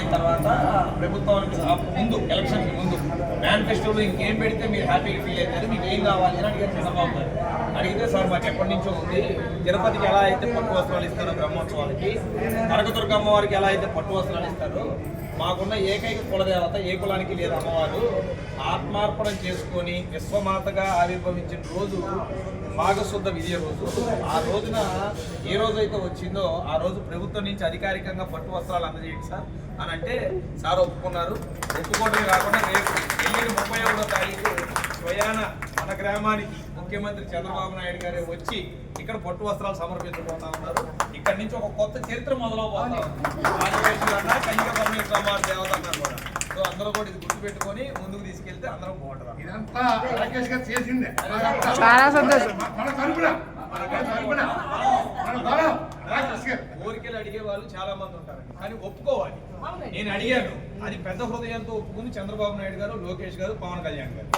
అయిన తర్వాత ప్రభుత్వానికి ముందు ఎలక్షన్కి ముందు మేనిఫెస్టోలో ఇంకేం పెడితే మీరు హ్యాపీగా ఫీల్ అవుతారు, మీకు ఏం కావాలి అని అడిగారు చంద్రబాబు గారు. అడిగితే సార్ మాకు ఎప్పటి నుంచో ఉంది, తిరుపతికి ఎలా అయితే పట్టు వస్త్రాలు ఇస్తారో బ్రహ్మోత్సవాలకి, కనకదుర్గ అమ్మవారికి ఎలా అయితే పట్టు వస్త్రాలు ఇస్తారో, మాకున్న ఏకైక కులదేవత ఏ కులానికి లేదు అమ్మవారు, ఆత్మార్పణం చేసుకొని విశ్వమాతగా ఆవిర్భవించిన రోజు మాఘశుద్ధ విజయ రోజు. ఆ రోజున ఏ రోజైతే వచ్చిందో ఆ రోజు ప్రభుత్వం నుంచి అధికారికంగా పట్టు వస్త్రాలు అందజేయండి సార్ అని అంటే సార్ ఒప్పుకున్నారు. ఒప్పుకోవడమే కాకుండా రేపు 31వ తారీఖు స్వయాన మన గ్రామానికి ముఖ్యమంత్రి చంద్రబాబు నాయుడు గారే వచ్చి ఇక్కడ పట్టు వస్త్రాలు సమర్పించబోతా ఉన్నారు. ఇక్కడి నుంచి ఒక కొత్త చరిత్ర మొదలవబోతా ఉంది. ఆదివాసులన్నా కన్యక పరమేశ్వర అమ్మవారి దేవత అన్నారు కూడా. సో అందరూ కూడా ఇది గుర్తుపెట్టుకొని ముందుకు తీసుకెళ్తే అందరం బాగుంటారు. ఇదంతా రాకేష్ గారు చేసిందే. చాలా సంతోషం. కోరికలు అడిగే వాళ్ళు చాలా మంది ఉంటారు, కానీ ఒప్పుకోవాలి. నేను అడిగాను, అది పెద్ద హృదయంతో ఒప్పుకుని చంద్రబాబు నాయుడు గారు, లోకేష్ గారు, పవన్ కళ్యాణ్ గారు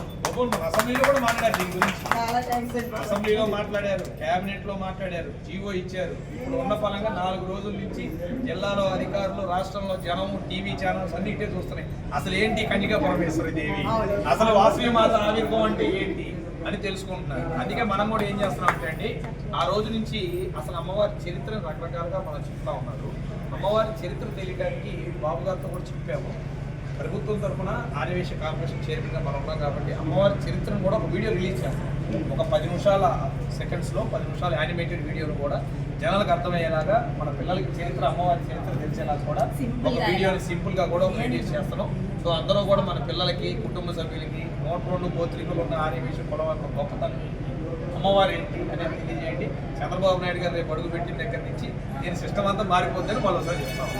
అసెంబ్లీలో కూడా మాట్లాడారు. దీని గురించి అసెంబ్లీలో మాట్లాడారు, కేబినెట్ లో మాట్లాడారు, జీవో ఇచ్చారు. ఇప్పుడు ఉన్న పరంగా 4 రోజుల నుంచి జిల్లాలో అధికారులు, రాష్ట్రంలో జనం, టీవీ ఛానల్స్ అన్నింటినీ చూస్తున్నాయి. అసలు ఏంటి కన్యకా పరమేశ్వరి దేవి, అసలు వాసవి మాత ఆవిర్భావం అంటే ఏంటి అని తెలుసుకుంటున్నారు. అందుకే మనం కూడా ఏం చేస్తున్నామంటే అండి, ఆ రోజు నుంచి అసలు అమ్మవారి చరిత్రను రకరకాలుగా మనం చెప్తా ఉన్నారు. అమ్మవారి చరిత్ర తెలియడానికి బాబు గారితో కూడా చెప్పాము. ప్రభుత్వం తరఫున ఆర్యవేశ కార్పొరేషన్ చైర్మన్గా మనం ఉన్నాం కాబట్టి అమ్మవారి చరిత్రను కూడా ఒక వీడియో రిలీజ్ చేస్తాం. ఒక 10 నిమిషాల సెకండ్స్లో 10 నిమిషాల యానిమేటెడ్ వీడియోను కూడా జనాలకు అర్థమయ్యేలాగా, మన పిల్లలకి చరిత్ర, అమ్మవారి చరిత్ర తెలిసేలాగా కూడా ఒక వీడియోని సింపుల్గా కూడా ఒక వీడియో చేస్తున్నాం. సో అందరూ కూడా మన పిల్లలకి, కుటుంబ సభ్యులకి, నోట్లోళ్ళు గోత్రికలు ఉన్న ఆర్యవేశ కులం యొక్క గొప్పతనం ఏంటి, అమ్మవారు ఏంటి అనేది తెలియజేయండి. చంద్రబాబు నాయుడు గారు రేపు అడుగు పెట్టిన దగ్గర నుంచి దీని సిస్టమ్ అంతా మారిపోద్దని మరోసారి చెప్తాము.